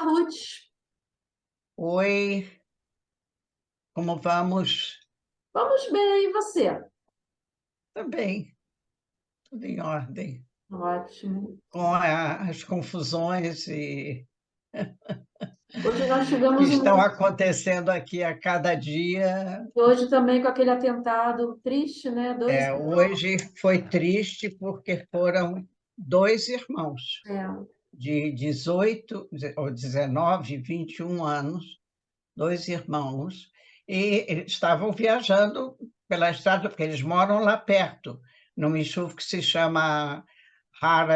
Ruth. Oi, como vamos? Vamos bem, e você? Tá bem, tudo em ordem, Ótimo. com as confusões Hoje nós que tivemos estão um... acontecendo aqui a cada dia. Hoje também com aquele atentado triste, né? Hoje foi triste porque foram dois irmãos É, de 18 ou 19, 21 anos, dois irmãos, e eles estavam viajando pela estrada, porque eles moram lá perto, num enxurro que se chama Har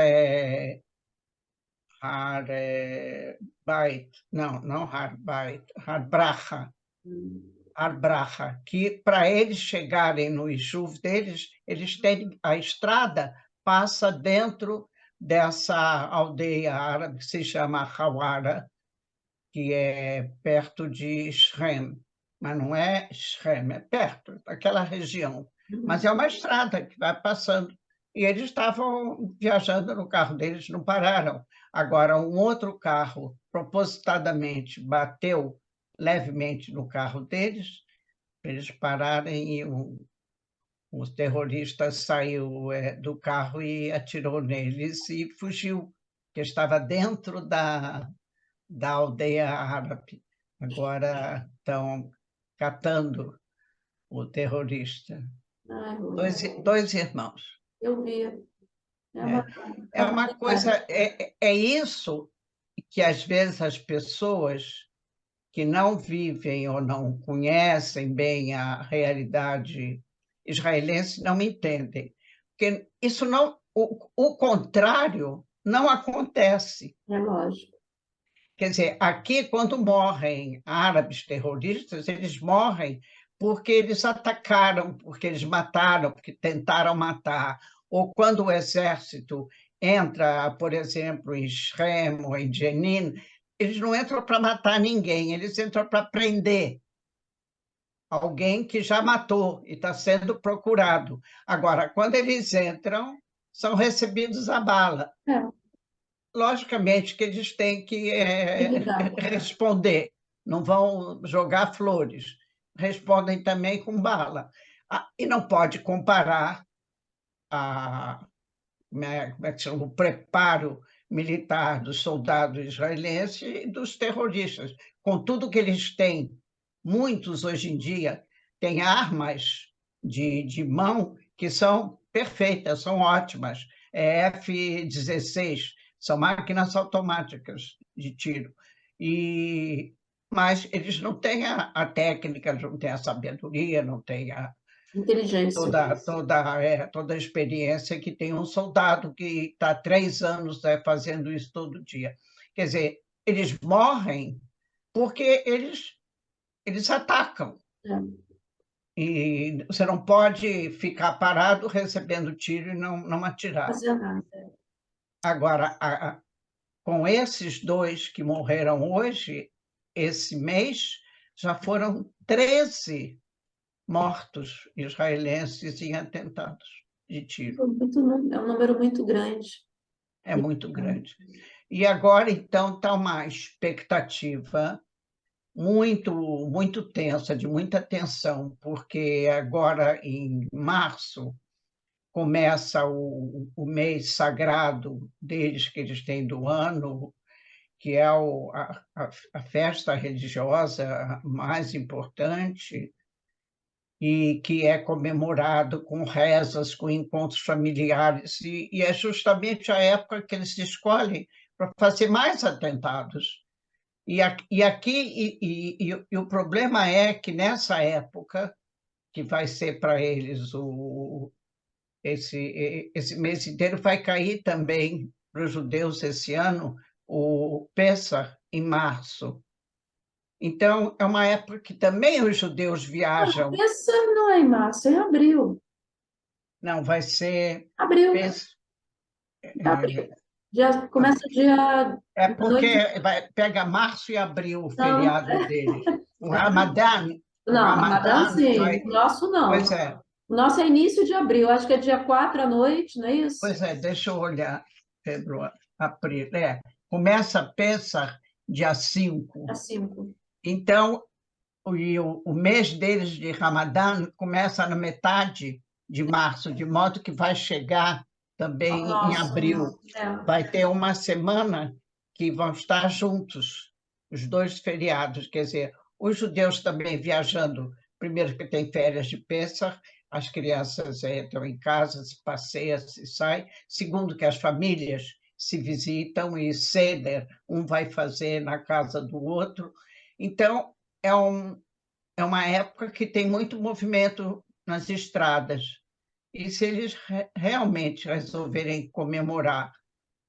Arbeit, não Arbeit, Arbracha, que para eles chegarem no Ishuv deles, eles têm a estrada passa dentro dessa aldeia árabe que se chama Hawara, que é perto de Shrem, mas não é Shrem, é perto daquela região. Mas é uma estrada que vai passando. E eles estavam viajando no carro deles, não pararam. Agora, um outro carro, propositadamente, bateu levemente no carro deles, para eles pararem, e o terrorista saiu do carro e atirou neles e fugiu, que estava dentro da aldeia árabe. Agora estão catando o terrorista. ai, Dois irmãos. eu vi. É É, é uma uma barbaridade. coisa, é isso que às vezes as pessoas que não vivem ou não conhecem bem a realidade israelense não entendem. Porque isso não, o contrário não acontece. É lógico. Quer dizer, aqui, quando morrem árabes terroristas, eles morrem porque eles atacaram, porque eles mataram, porque tentaram matar. Ou quando o exército entra, por exemplo, em Shrem ou em Jenin, eles não entram para matar ninguém, eles entram para prender alguém que já matou e está sendo procurado. Agora, quando eles entram, são recebidos a bala. É, Logicamente que eles têm que evidente. responder, não vão jogar flores, respondem também com bala. E não pode comparar como é que chama, o preparo militar dos soldados israelenses e dos terroristas. Com tudo que eles têm, muitos hoje em dia têm armas de mão que são perfeitas, são ótimas. É F-16, são máquinas automáticas de tiro. Mas eles não têm a técnica, não têm a sabedoria, não têm Inteligência. toda a experiência que tem um soldado que está 3 anos fazendo isso todo dia. Quer dizer, eles morrem porque eles atacam. É, E você não pode ficar parado recebendo tiro e não atirar. fazer nada. Agora, com esses dois que morreram hoje, esse mês, já foram 13 mortos israelenses em atentados de tiro. É um número muito grande. É muito grande. E agora, então, está uma expectativa muito tensa, de muita tensão, porque agora, em março, começa o mês sagrado deles, que eles têm do ano, que é a festa religiosa mais importante, e que é comemorado com rezas, com encontros familiares, e é justamente a época que eles escolhem para fazer mais atentados. E aqui, e o problema é que nessa época, que vai ser para eles esse mês inteiro, vai cair também para os judeus esse ano o Pessah, em março. Então, é uma época que também os judeus viajam. Essa não é em março, é em abril. Não, vai ser. Abril. Pes- Abril. Já começa dia É na porque noite. pega março e abril o Não, feriado deles. O não, Ramadã Ramadã sim. vai. O nosso não. Pois é, O nosso é início de abril, acho que é dia 4 à noite, não é isso? deixa eu olhar, Pedro, abril. Começa a Pessah dia 5. É 5. Então, o mês deles de Ramadã começa na metade de março, de modo que vai chegar também em Nossa, abril. é. Vai ter uma semana que vão estar juntos, os dois feriados. Quer dizer, os judeus também viajando, primeiro que tem férias de Pêssar, as crianças estão em casa, se passeiam, se saem. Segundo, que as famílias se visitam e Seder, um vai fazer na casa do outro. Então, é, é uma época que tem muito movimento nas estradas. E se eles realmente resolverem comemorar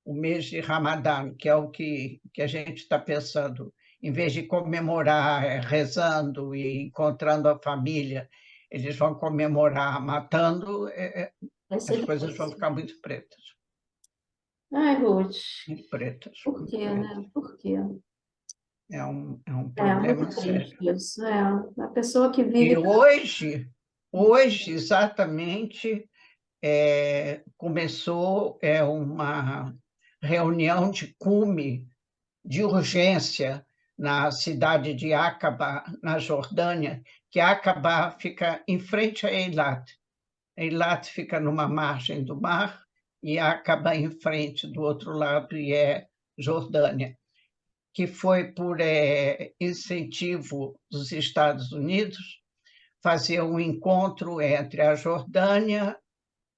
o mês de Ramadã, que é o que a gente está pensando, em vez de comemorar rezando e encontrando a família, eles vão comemorar matando, Vai ser as coisas vão difícil. ficar muito pretas. Ai, Ruth, Muito pretas, por muito quê, pretas. né? Por quê? É um É problema muito sério. triste isso. É, a pessoa que E vive. hoje exatamente, começou uma reunião de cume de urgência na cidade de Aqaba, na Jordânia, que Aqaba fica em frente a Eilat. Eilat fica numa margem do mar e Aqaba em frente do outro lado e é Jordânia, que foi por incentivo dos Estados Unidos fazer um encontro entre a Jordânia,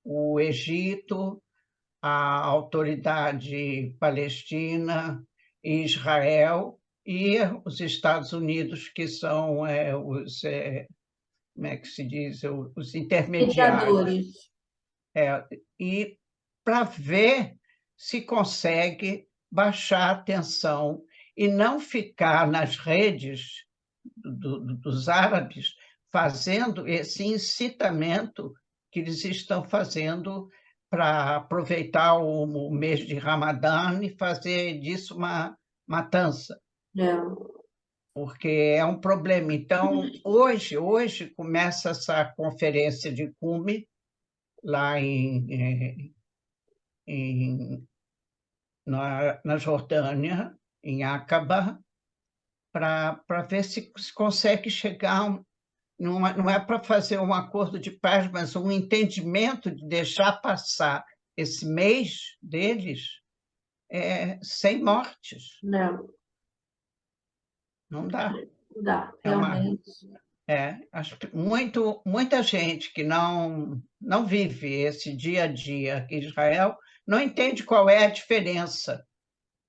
o Egito, a autoridade palestina, Israel e os Estados Unidos, que são como é que se diz, os intermediários. Mediadores. E para ver se consegue baixar a tensão e não ficar nas redes dos árabes fazendo esse incitamento que eles estão fazendo para aproveitar o mês de Ramadã e fazer disso uma matança, É. porque é um problema. Então, hoje começa essa conferência de cume lá na Jordânia, em Aqaba, para ver se consegue chegar. Não é para fazer um acordo de paz, mas um entendimento de deixar passar esse mês deles sem mortes. Né? Não dá. Não dá, É uma, realmente. acho que muita gente que não vive esse dia a dia aqui em Israel não entende qual é a diferença.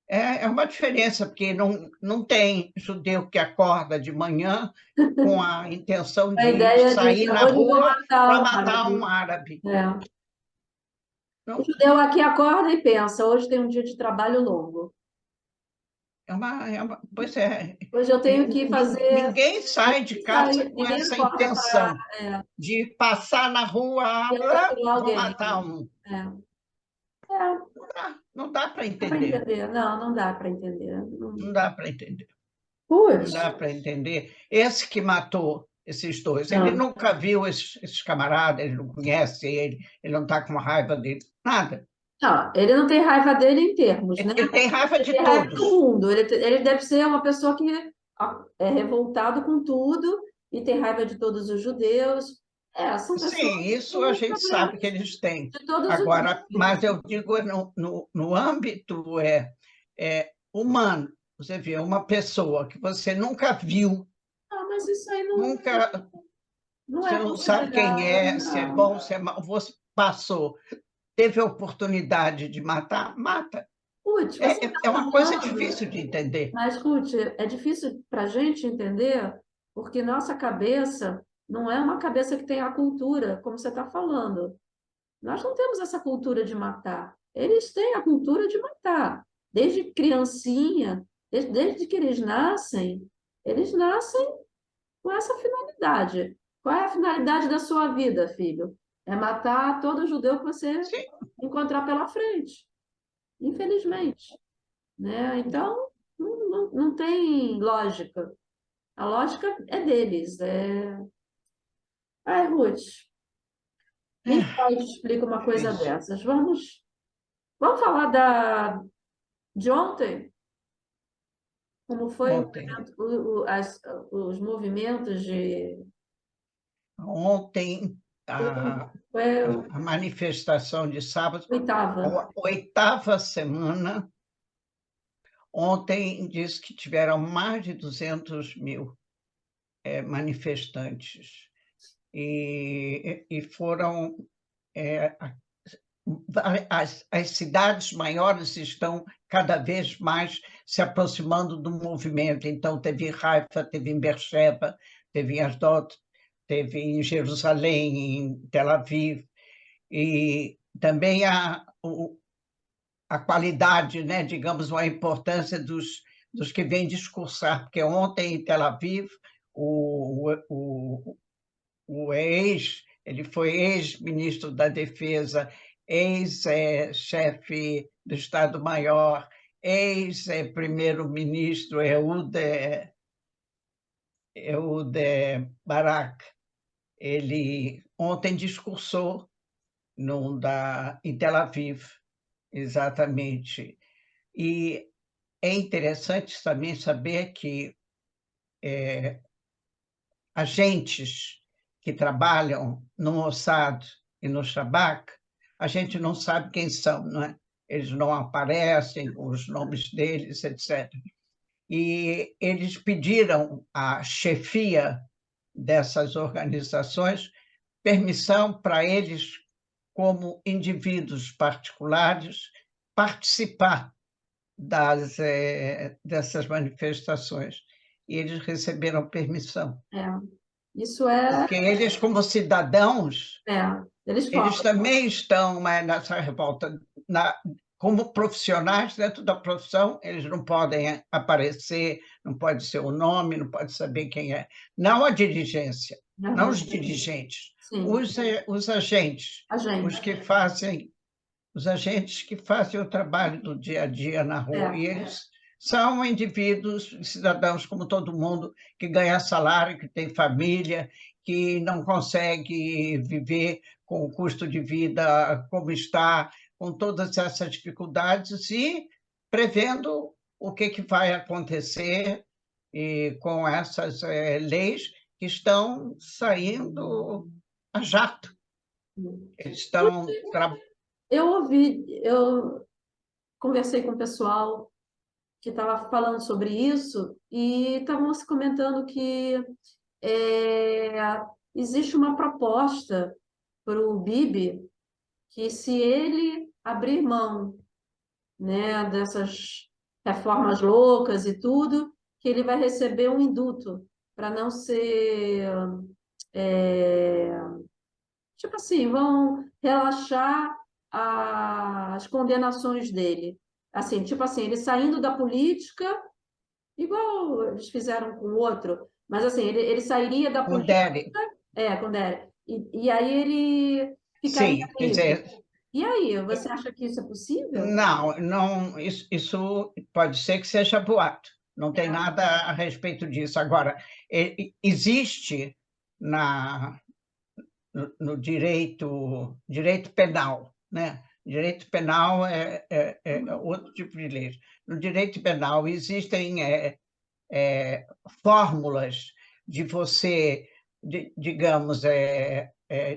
É uma diferença, porque não tem judeu que acorda de manhã com a intenção A de ideia de sair na hoje eu vou rua matar para um matar um árabe. árabe. É. O Não, judeu aqui acorda e pensa, hoje tem um dia de trabalho longo. pois é, Hoje eu tenho que fazer. ninguém sai de casa com Ninguém essa acorda para intenção de passar na rua, atropelar vou alguém. matar um. É. É, Não dá para dá para entender, entender. Não, não dá para entender. não dá para entender, não Putz. dá para entender. Esse que matou esses dois, ele Não. nunca viu esses camaradas, ele não conhece ele não está com raiva dele, nada. Não, ele não tem raiva dele em termos, né? Ele tem raiva Ele de tem raiva do todos. mundo. Ele deve ser uma pessoa que é revoltado com tudo e tem raiva de todos os judeus. É, são pessoas Sim, que isso a têm gente sabe que problemas eles têm. de todos os Agora, tipos. mas eu digo no âmbito humano. Você vê uma pessoa que você nunca viu, Ah, mas isso aí nunca, não você é não sabe quem considerado, é, se é não. bom, se é mal, você passou, teve a oportunidade de matar, mata. Ruth, você está É uma coisa falando, difícil de entender. mas, Ruth, é difícil para a gente entender, porque nossa cabeça não é uma cabeça que tem a cultura, como você está falando. Nós não temos essa cultura de matar. Eles têm a cultura de matar. Desde criancinha, desde que eles nascem com essa finalidade. Qual é a finalidade da sua vida, filho? É matar todo judeu que você Sim, encontrar pela frente, infelizmente, né? Então, não tem lógica. A lógica é deles. Ai, Ruth, nem pai te explica uma coisa difícil. dessas. Vamos falar de ontem? Como foi Ontem. os movimentos de... Ontem, Foi a a manifestação de sábado, oitava. a oitava semana, ontem disse que tiveram mais de 200 mil manifestantes. E foram... as cidades maiores estão cada vez mais se aproximando do movimento. Então, teve em Haifa, teve em Beersheba, teve em Asdod, teve em Jerusalém, em Tel Aviv, e também a qualidade, né, digamos, a importância dos que vêm discursar, porque ontem em Tel Aviv, ele foi ex-ministro da Defesa, ex-chefe do Estado-Maior, ex-primeiro-ministro Ehud Barak. Ele ontem discursou em Tel Aviv, exatamente. E é interessante também saber que agentes que trabalham no Mossad e no Shabak, a gente não sabe quem são, não é? Eles não aparecem, os nomes deles, etc. E eles pediram à chefia dessas organizações permissão para eles, como indivíduos particulares, participar dessas manifestações. E eles receberam permissão. Isso é... Porque eles, como cidadãos, eles eles falam. também estão nessa revolta. Como profissionais, dentro da profissão, eles não podem aparecer, não pode ser o nome, não pode saber quem é. Não a dirigência, não os dirigentes, Sim, os agentes, a os gente. que fazem os agentes que fazem o trabalho do dia a dia na rua. E eles são indivíduos, cidadãos como todo mundo, que ganha salário, que tem família, que não consegue viver com o custo de vida como está, com todas essas dificuldades e prevendo o que vai acontecer e com essas leis que estão saindo a jato. Eles estão Eu conversei com o pessoal que estava falando sobre isso e estavam se comentando que existe uma proposta para o Bibi que se ele abrir mão, né, dessas reformas loucas e tudo, que ele vai receber um induto para não ser... tipo assim, vão relaxar as condenações dele. Assim, tipo assim, ele saindo da política, igual eles fizeram com o outro, mas assim, ele sairia da política, puderem. com o Derek, e aí ele ficaria Sim, quer livre. dizer, E aí, você acha que isso é possível? não, isso pode ser que seja boato, não tem nada a respeito disso. Agora, existe no direito penal, né? Direito penal é outro tipo de lei. No direito penal existem fórmulas de você, digamos,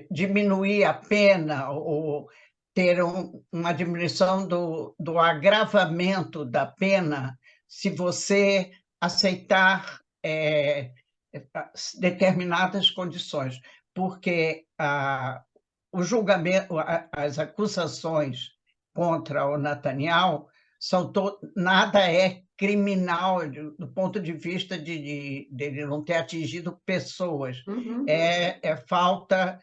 diminuir a pena ou ter uma diminuição do agravamento da pena se você aceitar determinadas condições, porque o julgamento, as acusações contra o Netanyahu nada é criminal do ponto de vista dele não ter atingido pessoas. Uhum. É falta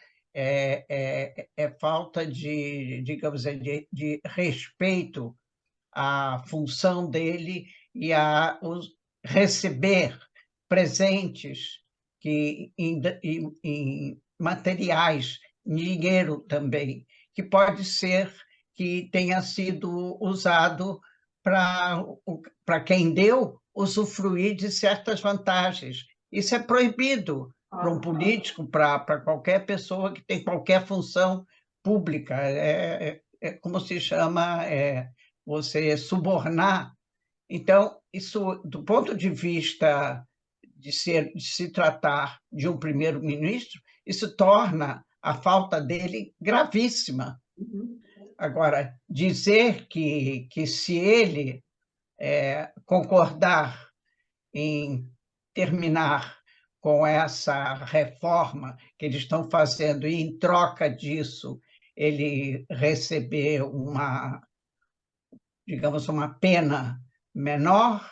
falta digamos, de respeito à função dele e receber presentes em materiais, dinheiro também, que pode ser que tenha sido usado para quem deu usufruir de certas vantagens. Isso é proibido para um político, para qualquer pessoa que tem qualquer função pública. Como se chama você subornar Então, isso, do ponto de vista de se tratar de um primeiro-ministro, isso torna a falta dele gravíssima. Uhum. Agora, dizer que se ele concordar em terminar com essa reforma que eles estão fazendo e, em troca disso, ele receber digamos, uma pena menor,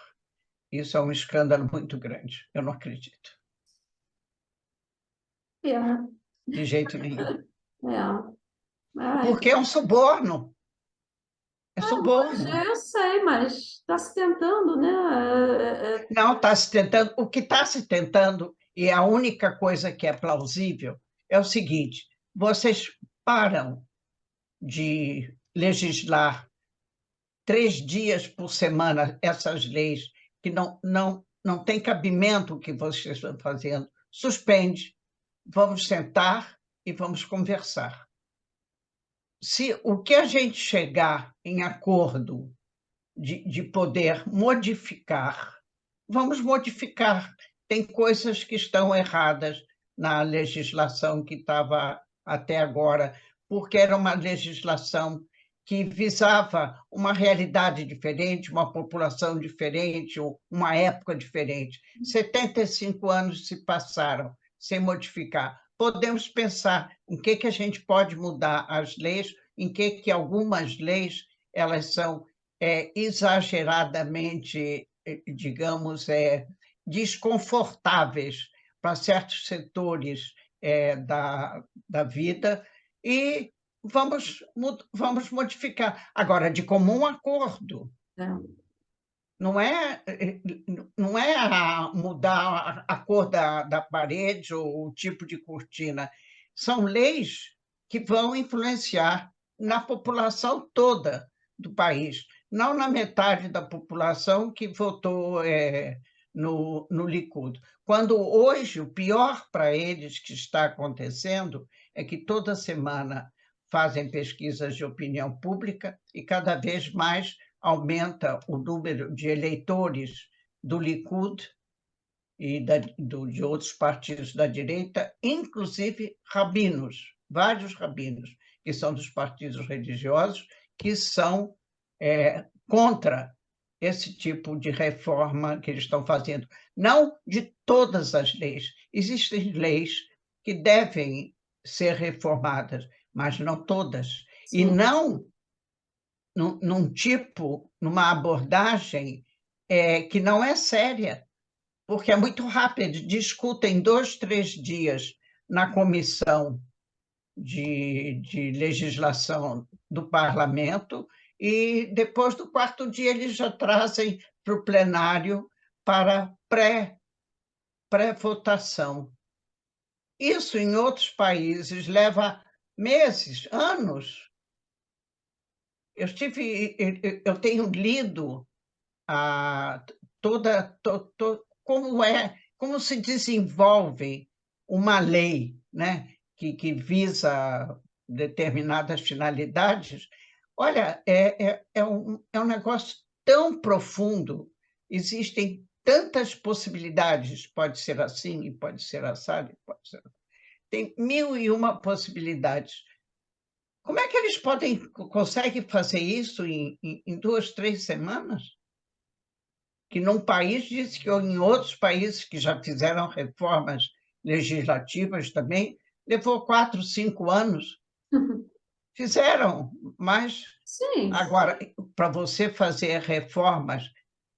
isso é um escândalo muito grande. Eu não acredito, É, de jeito nenhum. é. Ai, Porque é um suborno. É suborno. eu sei, mas está se tentando, né? Não está se tentando. O que está se tentando, e a única coisa que é plausível, é o seguinte: vocês param de legislar 3 dias por semana essas leis que não tem cabimento o que vocês estão fazendo. Suspende, vamos sentar e vamos conversar. Se o que a gente chegar em acordo de poder modificar, vamos modificar. Tem coisas que estão erradas na legislação que estava até agora, porque era uma legislação que visava uma realidade diferente, uma população diferente, uma época diferente. 75 anos se passaram sem modificar. Podemos pensar em que a gente pode mudar as leis, em que algumas leis elas são exageradamente, digamos, desconfortáveis para certos setores da vida, e vamos modificar. Agora, de comum acordo, é. não é, não é mudar a cor da parede ou o tipo de cortina. São leis que vão influenciar na população toda do país, não na metade da população que votou no Likud. Quando hoje o pior para eles que está acontecendo é que toda semana fazem pesquisas de opinião pública e cada vez mais aumenta o número de eleitores do Likud e de outros partidos da direita, inclusive rabinos, vários rabinos, que são dos partidos religiosos, que são contra esse tipo de reforma que eles estão fazendo. Não de todas as leis. Existem leis que devem ser reformadas, mas não todas. E Sim. não numa abordagem que não é séria, porque é muito rápido, discutem 2, 3 dias na comissão de legislação do parlamento e depois do quarto dia eles já trazem para o plenário para pré-votação. Isso em outros países leva meses, anos. Eu tenho lido como se desenvolve uma lei, né, que visa determinadas finalidades. Olha, é um negócio tão profundo, existem tantas possibilidades, pode ser assim, pode ser assado, pode ser... Tem 1001 possibilidades. Como é que eles conseguem fazer isso em 2, 3 semanas? Que num país, disse que em outros países que já fizeram reformas legislativas também, levou 4, 5 anos. Fizeram, mas Sim. agora, para você fazer reformas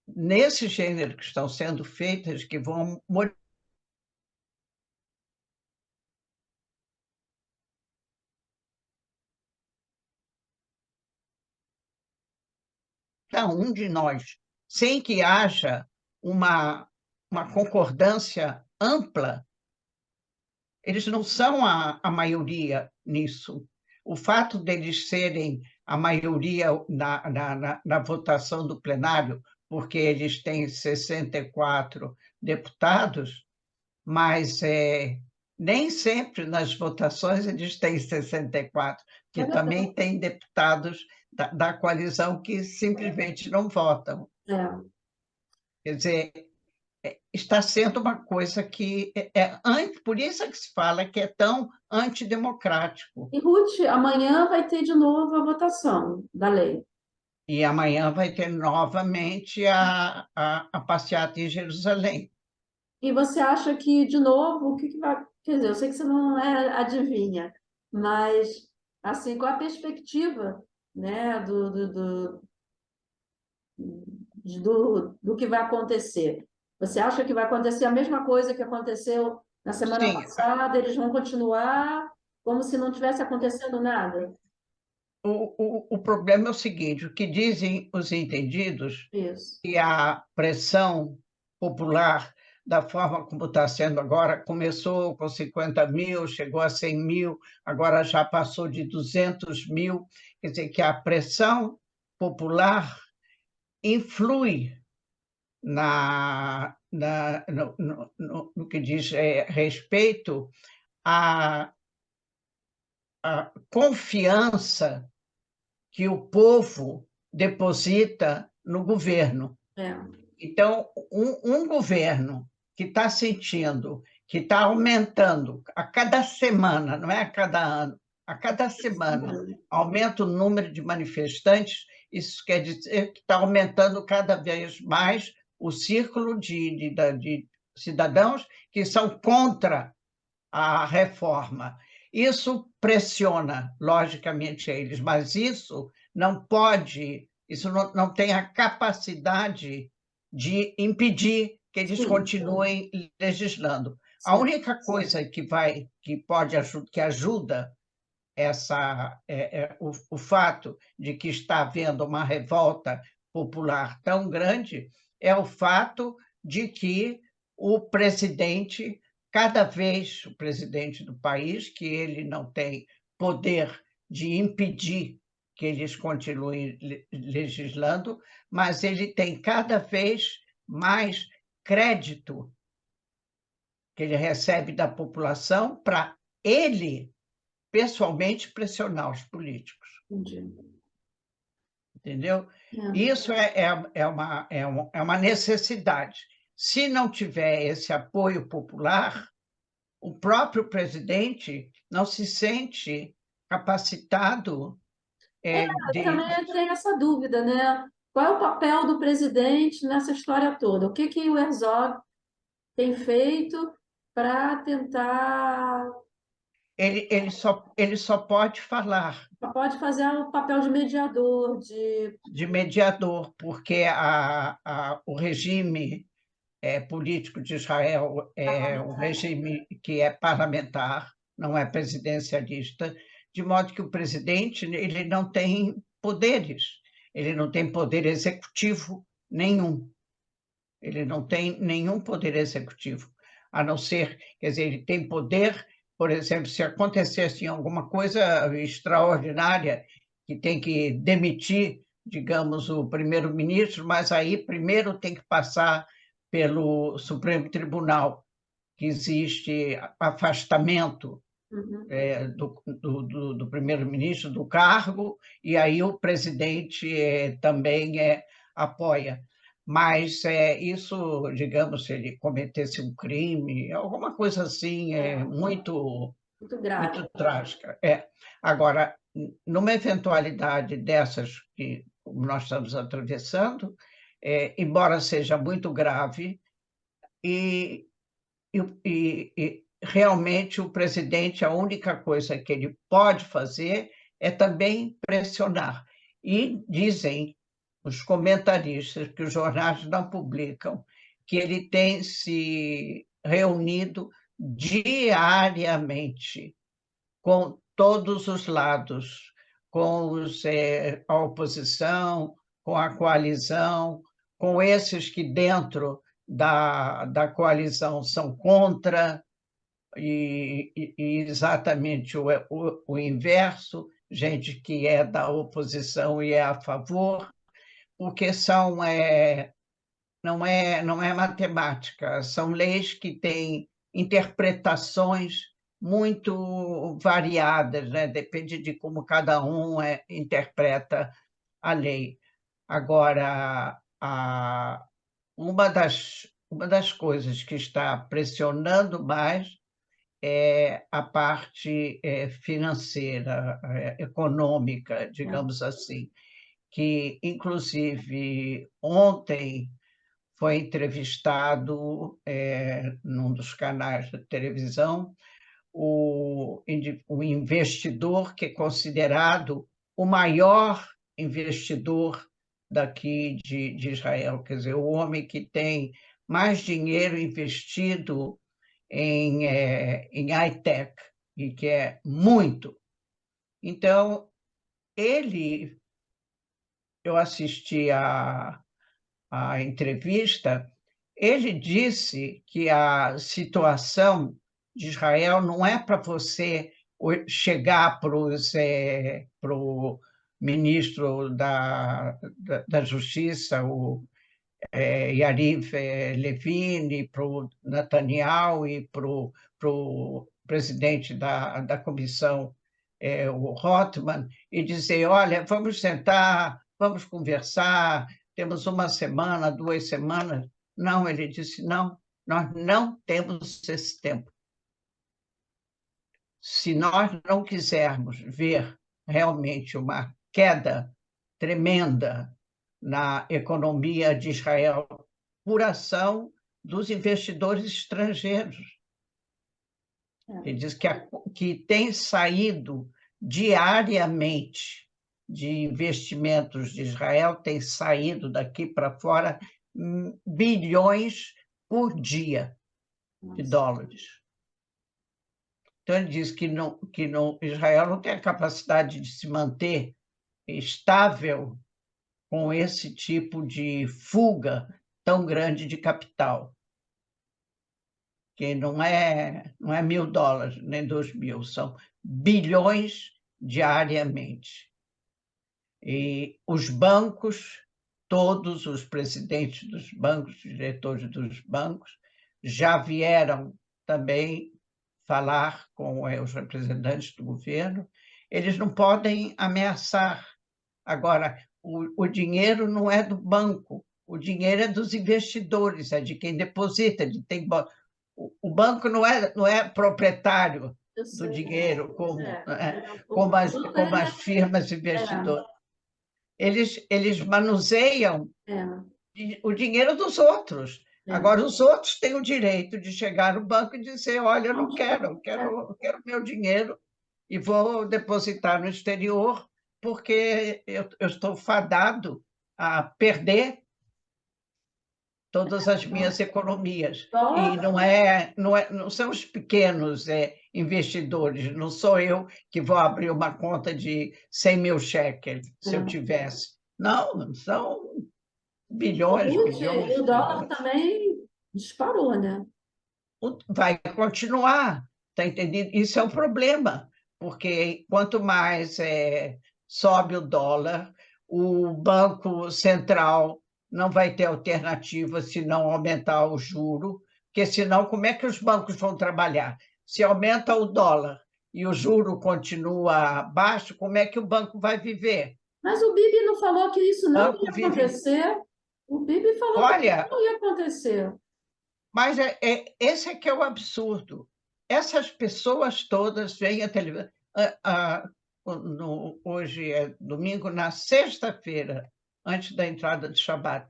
nesse gênero que estão sendo feitas, que vão modificar um de nós, sem que haja uma concordância ampla, eles não são a maioria nisso. O fato deles serem a maioria na votação do plenário, porque eles têm 64 deputados, mas nem sempre nas votações eles têm 64, É que verdade. também tem deputados da coalizão que simplesmente não votam. É. Quer dizer, está sendo uma coisa que por isso é que se fala que é tão antidemocrático. E, Ruth, amanhã vai ter de novo a votação da lei. E amanhã vai ter novamente a passeata em Jerusalém. E você acha que, de novo, o que que vai. Quer dizer, eu sei que você não adivinha, mas, assim, qual a perspectiva, né, do que vai acontecer? Você acha que vai acontecer a mesma coisa que aconteceu na semana Sim, passada? Eles vão continuar como se não tivesse acontecendo nada? o problema é o seguinte: o que dizem os entendidos, Isso. que a pressão popular, da forma como está sendo agora, começou com 50.000, chegou a 100.000, agora já passou de 200.000, quer dizer, que a pressão popular influi no que diz respeito à confiança que o povo deposita no governo. É. Então, um governo que está sentindo que está aumentando a cada semana, não é a cada ano, a cada semana, aumenta o número de manifestantes, isso quer dizer que está aumentando cada vez mais o círculo de cidadãos que são contra a reforma. Isso pressiona, logicamente, eles, mas isso não tem a capacidade de impedir que eles Sim, continuem legislando. A sim. única coisa que ajuda o fato de que está havendo uma revolta popular tão grande é o fato de que o presidente do país, que ele não tem poder de impedir que eles continuem legislando, mas ele tem cada vez mais crédito que ele recebe da população para ele pessoalmente pressionar os políticos, Entendi. entendeu? É. Isso é uma necessidade. Se não tiver esse apoio popular, o próprio presidente não se sente capacitado Eu de. também tenho essa dúvida, né? Qual é o papel do presidente nessa história toda? O que que o Herzog tem feito para tentar, Ele só pode falar pode fazer o papel de mediador, de... de mediador, porque o regime político de Israel é um regime que é parlamentar, não é presidencialista, de modo que o presidente ele não tem poderes, ele não tem poder executivo nenhum, ele não tem nenhum poder executivo, a não ser, quer dizer, ele tem poder, por exemplo, se acontecesse alguma coisa extraordinária, que tem que demitir, digamos, o primeiro-ministro, mas aí primeiro tem que passar pelo Supremo Tribunal, que existe afastamento Uhum. do primeiro-ministro do cargo, e aí o presidente também apoia. Mas isso, digamos, se ele cometesse um crime, alguma coisa assim, É, muito grave. muito trágica. Agora, numa eventualidade dessas que nós estamos atravessando, embora seja muito grave, e realmente o presidente, a única coisa que ele pode fazer é também pressionar. E dizem os comentaristas, que os jornais não publicam, que ele tem se reunido diariamente com todos os lados, a oposição, com a coalizão, com esses que dentro da coalizão são contra, e exatamente o inverso, gente que é da oposição e é a favor, porque não é matemática, são leis que têm interpretações muito variadas, né? Depende de como cada um interpreta a lei. Agora, uma das coisas que está pressionando mais é a parte financeira, econômica, digamos assim, que, inclusive, ontem foi entrevistado num dos canais de televisão o investidor que é considerado o maior investidor daqui de Israel, quer dizer, o homem que tem mais dinheiro investido em high-tech, e que é muito. Então, eu assisti a entrevista, ele disse que a situação de Israel não é para você chegar para o ministro da Justiça, o Yariv Levin, e para o Netanyahu e para o presidente da comissão, o Rothman, e dizer, olha, vamos sentar, vamos conversar, temos uma semana, 2 semanas. Não, ele disse, não, nós não temos esse tempo. Se nós não quisermos ver realmente uma queda tremenda na economia de Israel por ação dos investidores estrangeiros. Ele diz que tem saído diariamente de investimentos de Israel, tem saído daqui para fora bilhões por dia de dólares. Então, ele diz que Israel não tem a capacidade de se manter estável com esse tipo de fuga tão grande de capital, que não é $1.000, nem 2.000, são bilhões diariamente. E os bancos, todos os presidentes dos bancos, diretores dos bancos, já vieram também falar com os representantes do governo. Eles não podem ameaçar. Agora, o dinheiro não é do banco, o dinheiro é dos investidores, é de quem deposita. O banco não é proprietário do dinheiro, como as firmas investidoras. Eles manuseiam o dinheiro dos outros. Agora, os outros têm o direito de chegar no banco e dizer, olha, eu não quero, eu quero meu dinheiro e vou depositar no exterior, porque eu estou fadado a perder todas as minhas economias. E não são os pequenos investidores, não sou eu que vou abrir uma conta de 100 mil shekels, se eu tivesse. Não, são bilhões. E o dólar também disparou, né? Vai continuar, está entendendo? Isso é um problema, porque quanto mais sobe o dólar, o Banco Central não vai ter alternativa se não aumentar o juro, porque senão como é que os bancos vão trabalhar? Se aumenta o dólar e o juro continua baixo, como é que o banco vai viver? Mas o Bibi não falou que isso não ia acontecer? O Bibi falou que isso não ia acontecer. Mas esse é que é o absurdo. Essas pessoas todas vêm à televisão. Hoje é domingo, na sexta-feira, antes da entrada de Shabbat,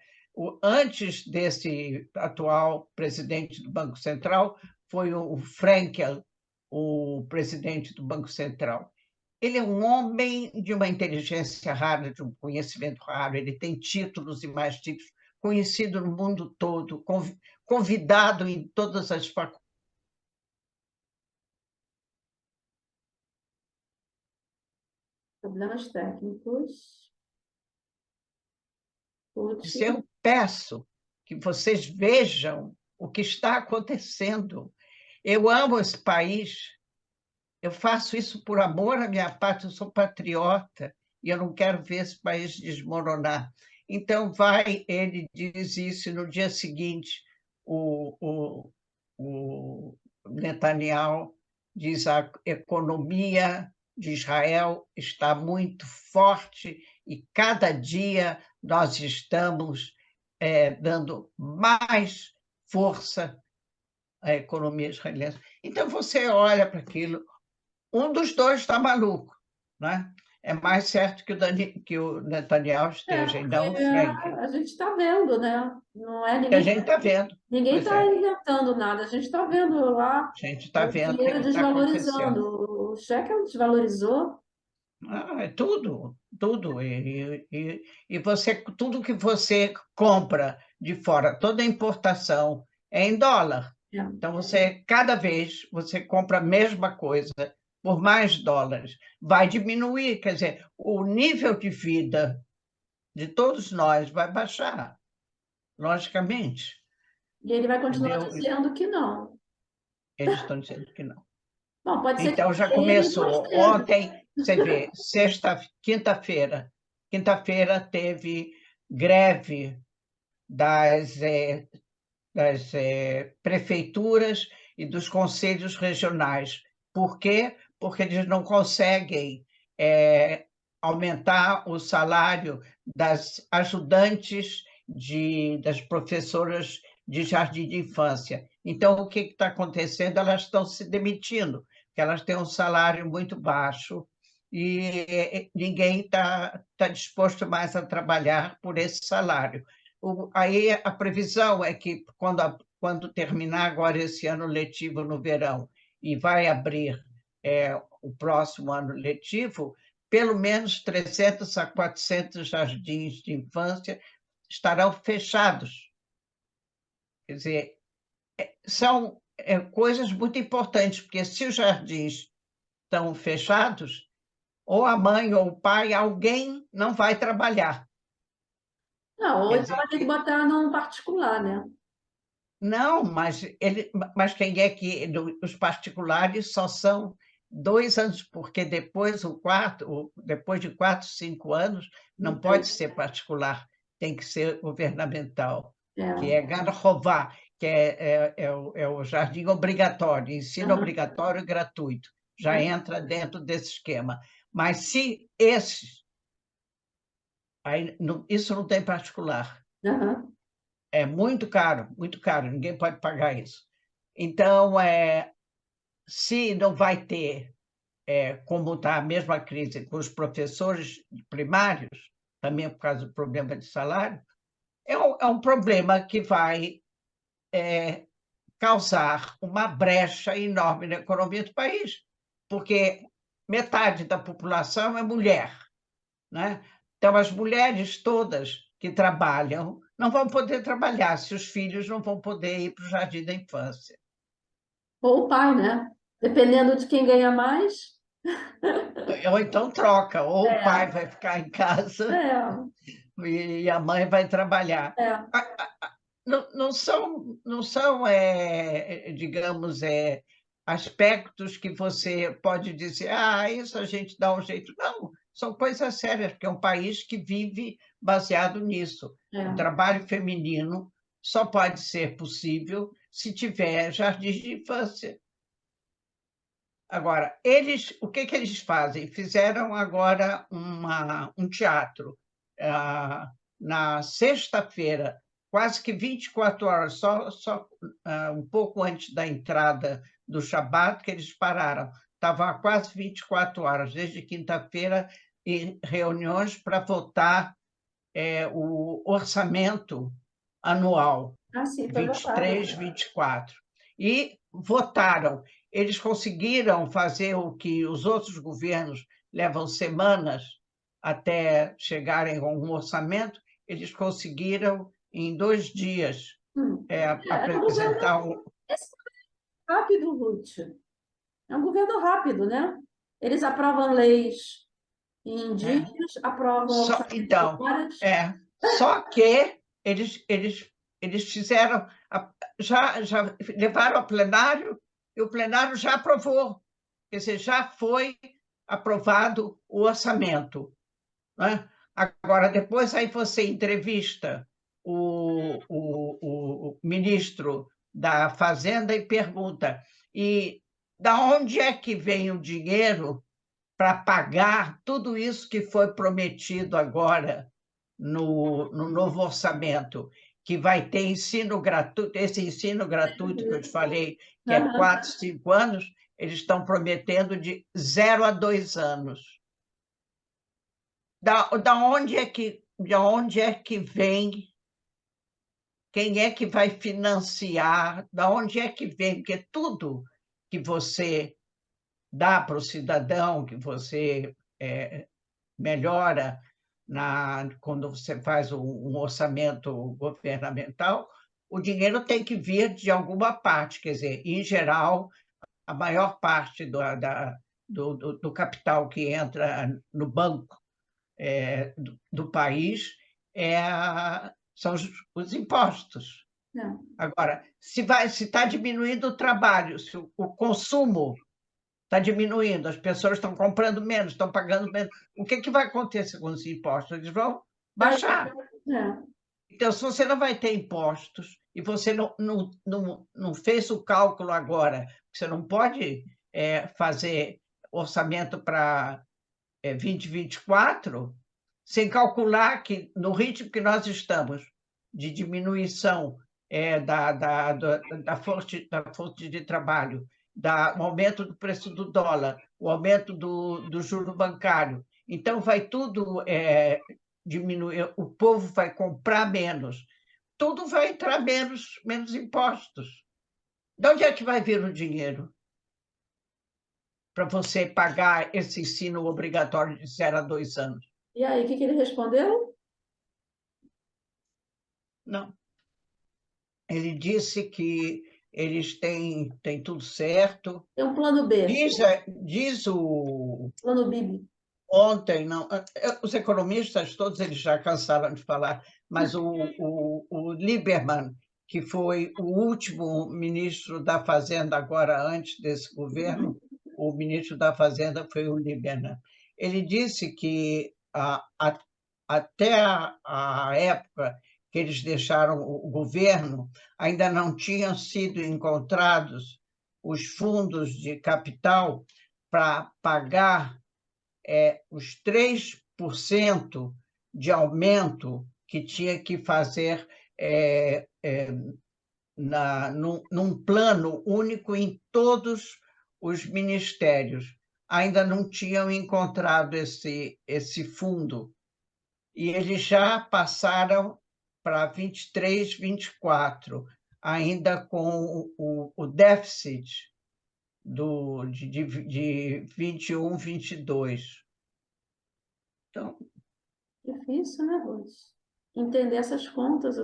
antes desse atual presidente do Banco Central, foi o Frankel, o presidente do Banco Central. Ele é um homem de uma inteligência rara, de um conhecimento raro, ele tem títulos e mais títulos, conhecido no mundo todo, convidado em todas as faculdades. Problemas técnicos. Eu peço que vocês vejam o que está acontecendo. Eu amo esse país, eu faço isso por amor à minha pátria, eu sou patriota e eu não quero ver esse país desmoronar. Então, ele diz isso, e no dia seguinte, o Netanyahu diz a economia de Israel está muito forte e cada dia nós estamos dando mais força à economia israelense. Então, você olha para aquilo, um dos dois está maluco, né? É mais certo que o Netanyahu esteja, e Porque não o Frank, a gente está vendo, né? Não é que a ninguém gente está vendo. ninguém Pois está é, inventando nada. A gente está vendo lá a gente está o vendo o que dinheiro está acontecendo. desvalorizando. O shekel desvalorizou. É tudo, tudo. E você, tudo que você compra de fora, toda importação é em dólar. É. Então, você, cada vez, você compra a mesma coisa por mais dólares. Vai diminuir, quer dizer, o nível de vida de todos nós vai baixar, logicamente. E ele vai continuar Entendeu? dizendo que não. Eles estão dizendo que não. Bom, pode ser que Então, já ele não começou. esteja. Ontem, você vê, quinta-feira. Quinta-feira teve greve das, prefeituras e dos conselhos regionais. Por quê? Porque eles não conseguem aumentar o salário das ajudantes das professoras de jardim de infância. Então, o que está acontecendo? Elas estão se demitindo, porque elas têm um salário muito baixo e ninguém está disposto mais a trabalhar por esse salário. Aí a previsão é que, quando terminar agora esse ano letivo no verão e vai abrir o próximo ano letivo, pelo menos 300 a 400 jardins de infância estarão fechados. Quer dizer, são coisas muito importantes, porque se os jardins estão fechados, ou a mãe ou o pai, alguém não vai trabalhar. Não, ou Quer então dizer, vai ter que botar num particular, né? não, mas quem é que os particulares só são 2 anos, porque depois de 4, 5 anos, não pode ser particular, tem que ser governamental, que É. é Garrová, que é o jardim obrigatório, ensino Aham, obrigatório gratuito, já é. entra dentro desse esquema. Mas se esses, isso não tem particular. Aham. É muito caro, ninguém pode pagar isso. Então, se não vai ter, como está a mesma crise com os professores primários, também por causa do problema de salário, é um problema que vai causar uma brecha enorme na economia do país, porque metade da população é mulher, né? Então, as mulheres todas que trabalham não vão poder trabalhar se os filhos não vão poder ir para o jardim da infância. Ou o pai, né? Dependendo de quem ganha mais. Ou então troca, ou o pai É, vai ficar em casa é, e a mãe vai trabalhar. é. Não são, digamos, aspectos que você pode dizer, isso a gente dá um jeito. Não, são coisas sérias, porque é um país que vive baseado nisso. O É. trabalho feminino só pode ser possível se tiver jardins de infância. Agora, o que eles fazem? Fizeram agora um teatro, na sexta-feira, quase que 24 horas, só um pouco antes da entrada do Shabat, que eles pararam. Estavam há quase 24 horas, desde quinta-feira, em reuniões para votar o orçamento anual Ah, sim, foi votado. 23, 24. E votaram. Eles conseguiram fazer o que os outros governos levam semanas até chegarem a um orçamento, eles conseguiram, em 2 dias, Hum. É um governo apresentar esse é rápido, Ruth. É um governo rápido, né? Eles aprovam leis em dias, é, aprovam orçamento em então, horas. só que eles fizeram, já levaram ao plenário, e o plenário já aprovou. Quer dizer, já foi aprovado o orçamento, né? Agora, depois aí você entrevista o ministro da Fazenda e pergunta: e da onde é que vem o dinheiro para pagar tudo isso que foi prometido agora no novo orçamento? que vai ter ensino gratuito, esse ensino gratuito que eu te falei, que é Aham. 4, 5 anos, eles estão prometendo de 0 a 2 anos. De onde é que vem? Quem é que vai financiar? Da onde é que vem? Porque tudo que você dá para o cidadão, que você melhora quando você faz um orçamento governamental, o dinheiro tem que vir de alguma parte. Quer dizer, em geral, a maior parte do capital que entra no banco do país são os impostos. É. Agora, se está diminuindo o trabalho, se o consumo está diminuindo, as pessoas estão comprando menos, estão pagando menos, o que vai acontecer com os impostos? Eles vão baixar. É. Então, se você não vai ter impostos e você não fez o cálculo agora, você não pode fazer orçamento para 2024, sem calcular que, no ritmo que nós estamos, de diminuição da força de trabalho, o aumento do preço do dólar, o aumento do juro bancário, então vai tudo diminuir, o povo vai comprar menos, tudo vai entrar menos impostos. De onde é que vai vir o dinheiro para você pagar esse ensino obrigatório de 0 a 2 anos? E aí, o que ele respondeu? Não. Ele disse que eles têm tudo certo. Tem um plano B, Diz plano Bibi. ontem, não, os economistas todos eles já cansaram de falar, mas o Lieberman, que foi o último ministro da Fazenda agora antes desse governo, o ministro da Fazenda foi o Lieberman. Ele disse que até a época que eles deixaram o governo, ainda não tinham sido encontrados os fundos de capital para pagar os 3% de aumento que tinha que fazer num plano único em todos os ministérios. Ainda não tinham encontrado esse fundo. E eles já passaram para 23, 24, ainda com o déficit de 21, 22. Então, Difícil, né, Rose? Entender essas contas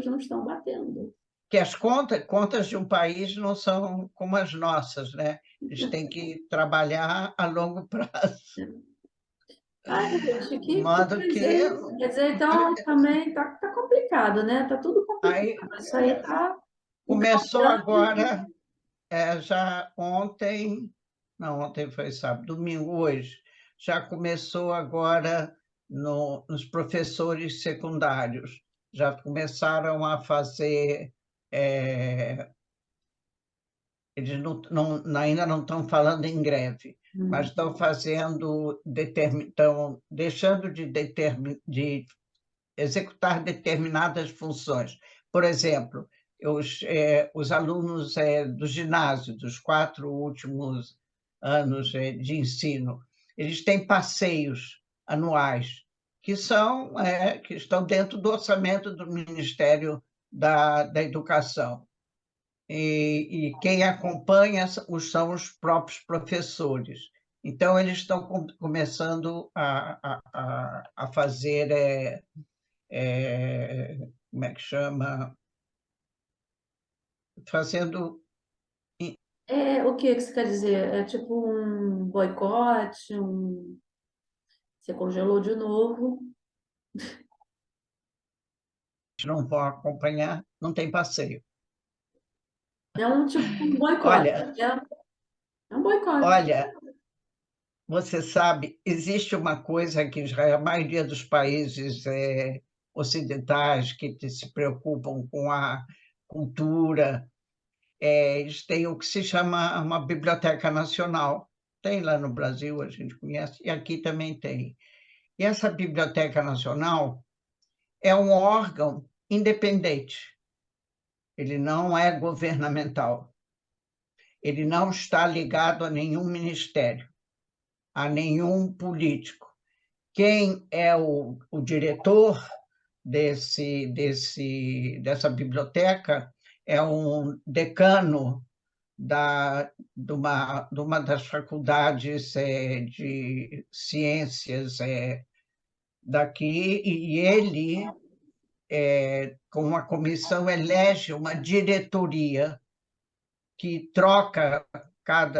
não estão batendo. que as contas de um país não são como as nossas, né? Eles têm que trabalhar a longo prazo. Ai, gente, De modo pois que é. Quer dizer, então também tá complicado, né? Tá tudo aí complicado. Isso aí tá começou encaminhando. agora, já ontem, não, ontem foi sábado, domingo, hoje, já começou agora nos professores secundários, já começaram a fazer eles ainda não estão falando em greve, mas estão fazendo, estão deixando de executar determinadas funções. Por exemplo, os alunos do ginásio, dos 4 últimos anos de ensino, eles têm passeios anuais que estão dentro do orçamento do Ministério da Educação. E quem acompanha são os próprios professores. Então, eles estão começando a fazer, como é que chama? Fazendo. O que você quer dizer? É tipo um boicote, você congelou de novo. Não vão acompanhar, não tem passeio. É um tipo um boicote. Olha, É um boicote. olha, você sabe, existe uma coisa que a maioria dos países ocidentais que se preocupam com a cultura, eles têm o que se chama uma biblioteca nacional. Tem lá no Brasil, a gente conhece, e aqui também tem. E essa biblioteca nacional é um órgão independente, ele não é governamental, ele não está ligado a nenhum ministério, a nenhum político. Quem é o diretor dessa biblioteca é um decano de uma das faculdades de ciências daqui, e ele, com uma comissão, elege uma diretoria que troca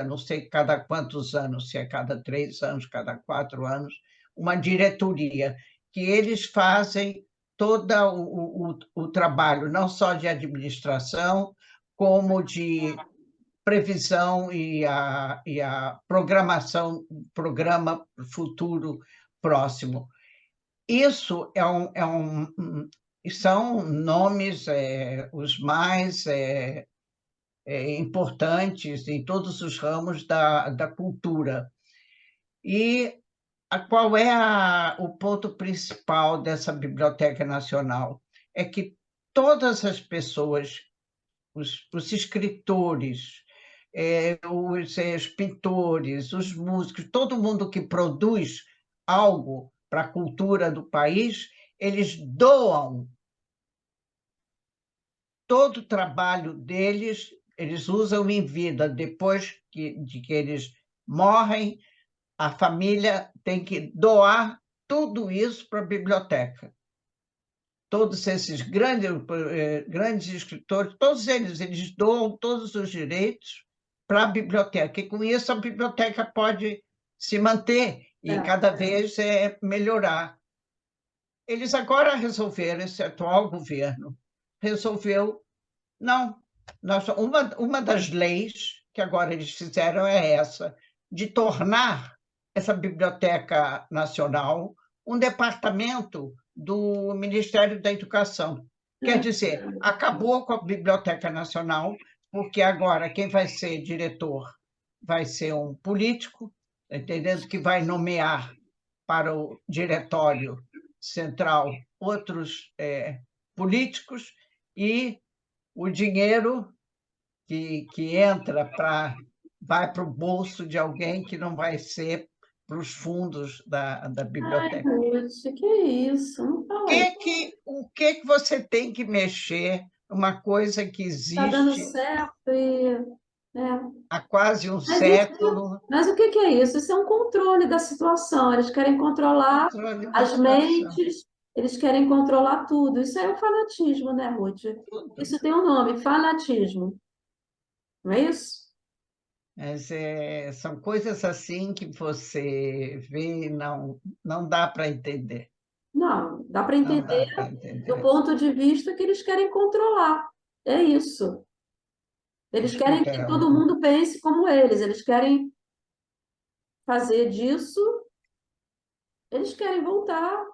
não sei cada quantos anos, se é cada 3 anos, cada 4 anos, uma diretoria, que eles fazem todo o trabalho, não só de administração, como de previsão e a programação, programa futuro próximo. Isso são nomes os mais importantes em todos os ramos da cultura. E qual é o ponto principal dessa Biblioteca Nacional? É que todas as pessoas, os escritores, os pintores, os músicos, todo mundo que produz algo para a cultura do país, eles doam todo o trabalho deles, eles usam em vida. Depois de que eles morrem, a família tem que doar tudo isso para a biblioteca. Todos esses grandes escritores, todos eles doam todos os direitos para a biblioteca, e com isso a biblioteca pode se manter e cada vez melhorar. Eles agora resolveram, esse atual governo, resolveu, não, uma das leis que agora eles fizeram é essa, de tornar essa Biblioteca Nacional um departamento do Ministério da Educação. Quer dizer, acabou com a Biblioteca Nacional, porque agora quem vai ser diretor vai ser um político, entendendo que vai nomear para o diretório central outros políticos, e o dinheiro que entra vai para o bolso de alguém, que não vai ser para os fundos da Ai, biblioteca. Ruth, que isso? Não fala isso. O que você tem que mexer uma coisa que Está dando existe certo e... né? há quase um Mas isso, século? mas o que que é isso? Isso é um controle da situação. Eles querem controlar Controle da as situação. mentes, eles querem controlar tudo. Isso é o fanatismo, né, Ruth? Tudo. Isso tem um nome, fanatismo. Não é isso? Mas são coisas assim que você vê e não dá para entender. Não, dá para Não entender dá para do entender. ponto de vista que eles querem controlar. É isso. Eles querem Escuta, que todo mundo pense como eles. Eles querem fazer disso, eles querem voltar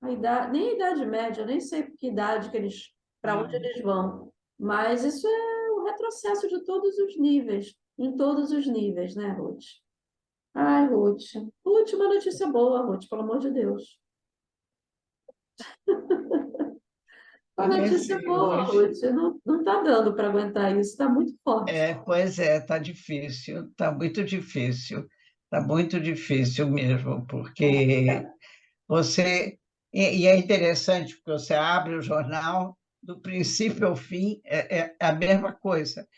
à idade, nem a idade média, eu nem sei que idade que eles, para onde eles vão. Mas isso é o retrocesso de todos os níveis, em todos os níveis, né, Ruth? Ai, Ruth. Última notícia boa, Ruth, pelo amor de Deus. Uma notícia boa, hoje. Ruth. Não está dando para aguentar isso, está muito forte. Pois é, está difícil, está muito difícil mesmo, porque você. E é interessante, porque você abre o jornal, do princípio ao fim, é a mesma coisa.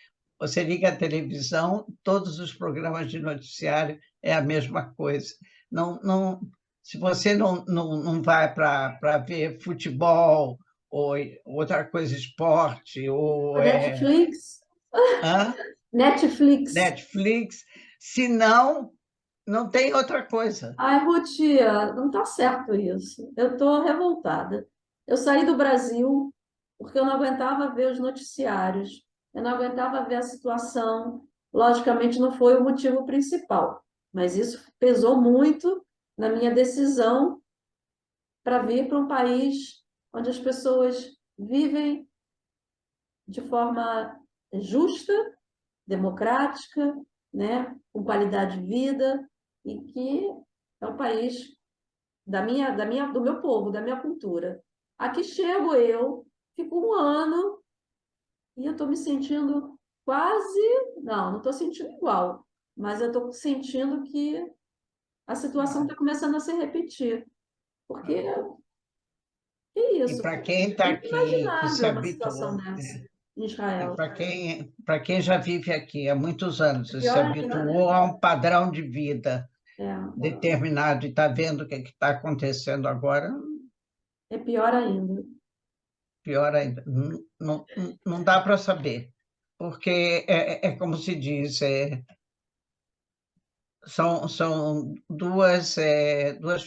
Você liga a televisão, todos os programas de noticiário é a mesma coisa. Se você não vai para ver futebol ou outra coisa, esporte, A Netflix? hã? Netflix. Netflix, se não tem outra coisa. Ai, Ruth, não está certo isso. Eu estou revoltada. Eu saí do Brasil porque eu não aguentava ver os noticiários, eu não aguentava ver a situação. Logicamente, não foi o motivo principal, mas isso pesou muito na minha decisão para vir para um país onde as pessoas vivem de forma justa, democrática, né, com qualidade de vida, e que é um país do meu povo, da minha cultura. Aqui chego eu, fico um ano e eu estou me sentindo quase... Não estou sentindo igual, mas eu estou sentindo que a situação está começando a se repetir. Porque que E isso? para quem está É aqui, que se inimaginável uma situação habituou, dessa em e Israel. para quem já vive aqui há muitos anos É e se pior ainda, né? habituou a um padrão de vida É, determinado e está vendo o que está acontecendo agora, é pior ainda. pior ainda. Não dá para saber, porque é como se diz, são duas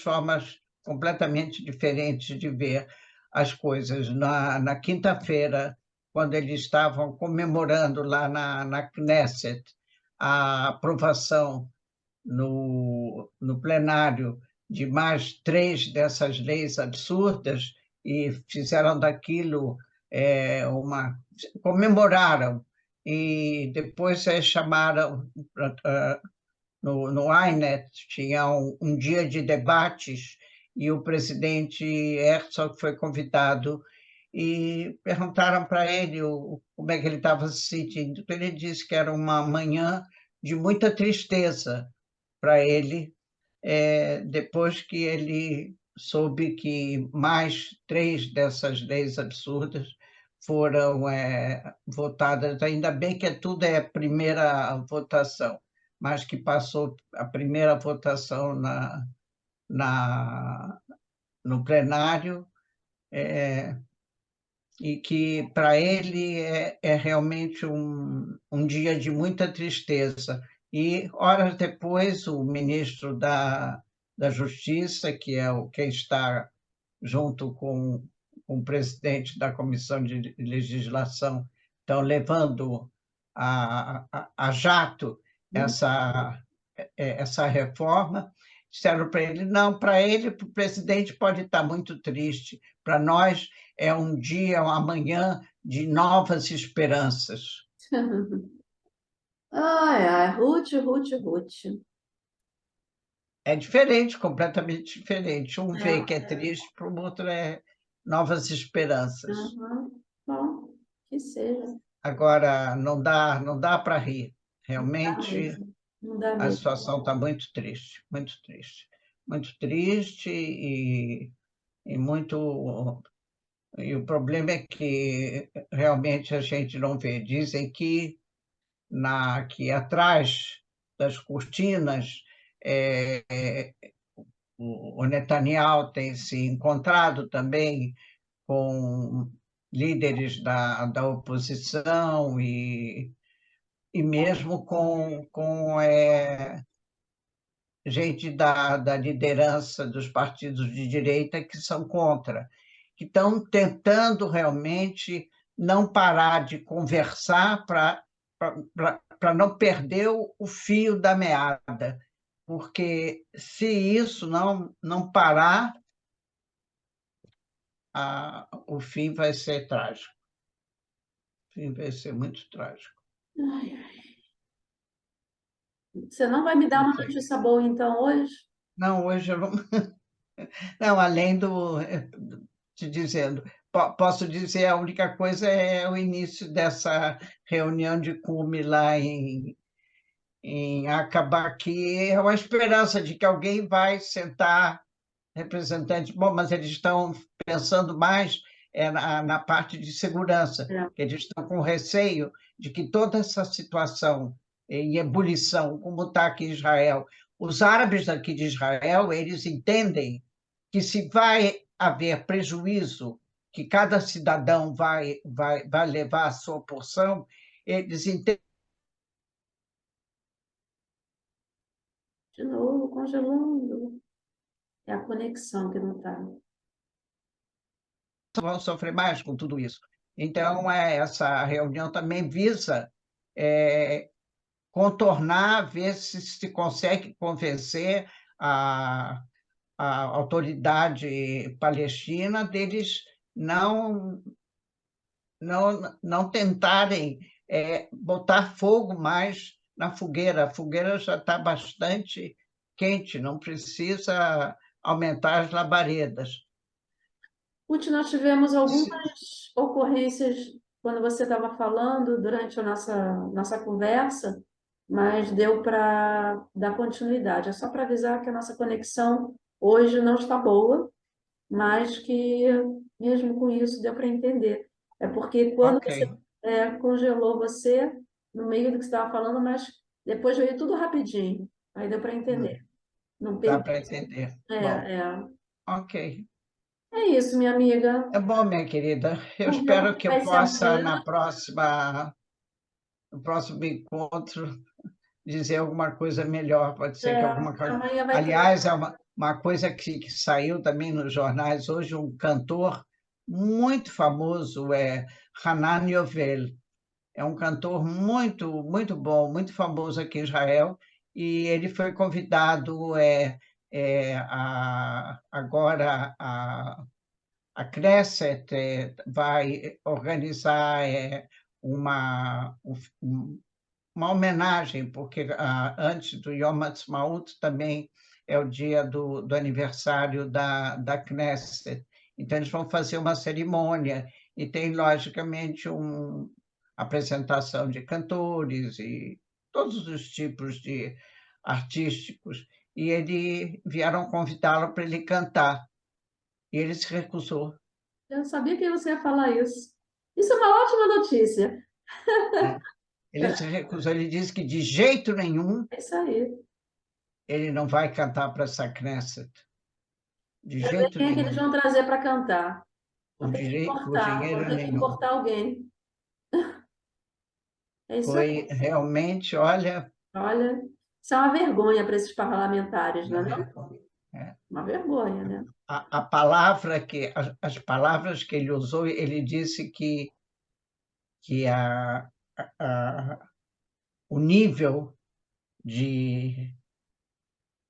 formas completamente diferentes de ver as coisas. Na quinta-feira, quando eles estavam comemorando lá na Knesset a aprovação no plenário de mais 3 dessas leis absurdas, e fizeram daquilo uma... comemoraram, e depois chamaram no INET, tinha um dia de debates, e o presidente Herzog foi convidado, e perguntaram para ele como é que ele estava se sentindo. Então, ele disse que era uma manhã de muita tristeza para ele, depois que ele soube que mais 3 dessas leis absurdas foram votadas. Ainda bem que tudo é primeira votação, mas que passou a primeira votação na, no plenário, e que para ele é realmente um dia de muita tristeza. E, horas depois, o ministro da Justiça, que é quem está junto com o presidente da Comissão de Legislação, estão levando a jato essa reforma. Disseram para ele, não, para ele, para o presidente pode estar muito triste, para nós é um dia, uma manhã de novas esperanças. Ai, ai, Ruth, Ruth, Ruth. É diferente, completamente diferente. Um vê que é É, triste, para o outro é novas esperanças. uhum. Bom, que seja. Agora, não dá para rir. Não dá Realmente, mesmo. Não dá a mesmo. situação está muito triste, muito triste. Muito triste e muito... E o problema é que realmente a gente não vê. Dizem que atrás das cortinas, o Netanyahu tem se encontrado também com líderes da oposição e mesmo com gente da liderança dos partidos de direita que são contra, que estão tentando realmente não parar de conversar para não perder o fio da meada, porque se isso não parar, o fim vai ser trágico. O fim vai ser muito trágico. Ai, ai. Você não vai me dar Não uma sei. notícia boa, então, hoje? Não, hoje eu não... Não, além te dizendo, posso dizer, a única coisa é o início dessa reunião de cume lá em Acabá, que é uma esperança de que alguém vai sentar, representante. Bom, mas eles estão pensando mais na parte de segurança, É. que eles estão com receio de que toda essa situação em ebulição, como está aqui em Israel, os árabes daqui de Israel, eles entendem que se vai haver prejuízo, que cada cidadão vai levar a sua porção, eles entendem De novo, congelando. É a conexão que não está. que vão sofrer mais com tudo isso. Então, essa reunião também visa contornar, ver se consegue convencer a, a autoridade palestina deles não tentarem botar fogo mais na fogueira. A fogueira já está bastante quente, não precisa aumentar as labaredas. Ruth, nós tivemos algumas ocorrências quando você estava falando durante a nossa conversa, mas deu para dar continuidade. É só para avisar que a nossa conexão hoje não está boa, mas que mesmo com isso deu para entender. É porque quando Ok, você congelou você no meio do que você estava falando, mas depois veio tudo rapidinho. Aí deu para entender. Não dá perdi. para entender. Bom, É. ok. É isso, minha amiga. É bom, minha querida. Eu Vamos ver espero como que eu vai ser possa, amanhã. no próximo encontro, dizer alguma coisa melhor. Pode ser que alguma coisa. Amanhã vai ter. Aliás, é uma coisa que saiu também nos jornais hoje, um cantor muito famoso, Hanan Yovel. É um cantor muito, muito bom, muito famoso aqui em Israel, e ele foi convidado agora a Knesset vai organizar uma, uma homenagem, porque antes do Yom Ha'atzmaut também é o dia do aniversário da Knesset. Então, eles vão fazer uma cerimônia e tem, logicamente, uma apresentação de cantores e todos os tipos de artísticos. E vieram convidá-lo para ele cantar. E ele se recusou. Eu sabia que você ia falar isso. Isso é uma ótima notícia. Né? Ele se recusou. Ele disse que, de jeito nenhum, É isso aí. ele não vai cantar para essa Knesset. De Quer ver jeito quem é que eles nenhum. vão trazer para cantar? Por Vão dinheiro ter que nenhum. importar alguém. É isso aí. Foi realmente, olha, Olha, isso é uma vergonha para esses parlamentares, não uma é não? vergonha. É. Uma vergonha, né? A palavra as palavras que ele usou, ele disse que o nível de,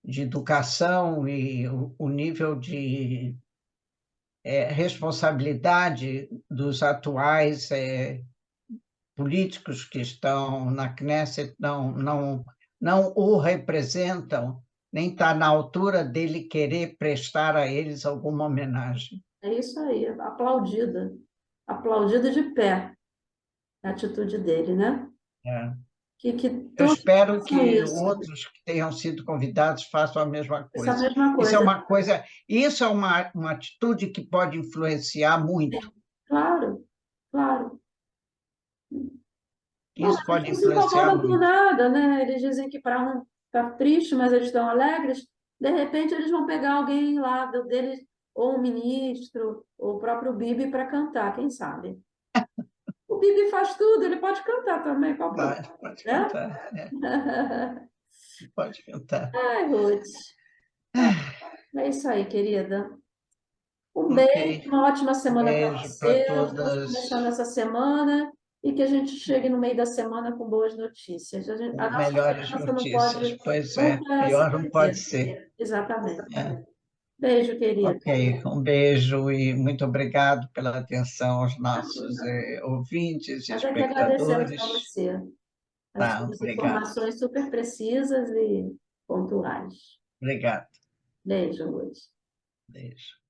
de educação e o nível de responsabilidade dos atuais políticos que estão na Knesset não o representam, nem está na altura dele querer prestar a eles alguma homenagem. É isso aí. Aplaudida. Aplaudida de pé a atitude dele, né? É. Que Eu todos espero façam que isso. outros que tenham sido convidados façam a mesma Essa coisa. mesma Isso é coisa. uma coisa, isso é uma atitude que pode influenciar muito. Claro, claro. Bom, Isso mas eles pode não se influenciar incomodam por muito. nada, né? Eles dizem que para um estar triste, mas eles estão alegres. De repente, eles vão pegar alguém lá deles, ou um ministro, ou o próprio Bibi para cantar, quem sabe? O Bibi faz tudo, ele pode cantar também, qual o problema, Pode né? cantar, pode cantar. Ai, Ruth, é isso aí, querida. Um Ok, beijo, uma ótima semana para beijo para você. Vamos começando todas. essa semana e que a gente chegue no meio da semana com boas notícias. A nossa Melhores esperança não notícias, pode pois é, nunca se pior não pode perder. ser. Exatamente. É. Beijo, querida. Ok, um beijo e muito obrigado pela atenção aos nossos ouvintes e Nós é que agradecemos a espectadores. você. As Tá, suas obrigado. informações super precisas e pontuais. Obrigado. Beijo, Luz. Beijo.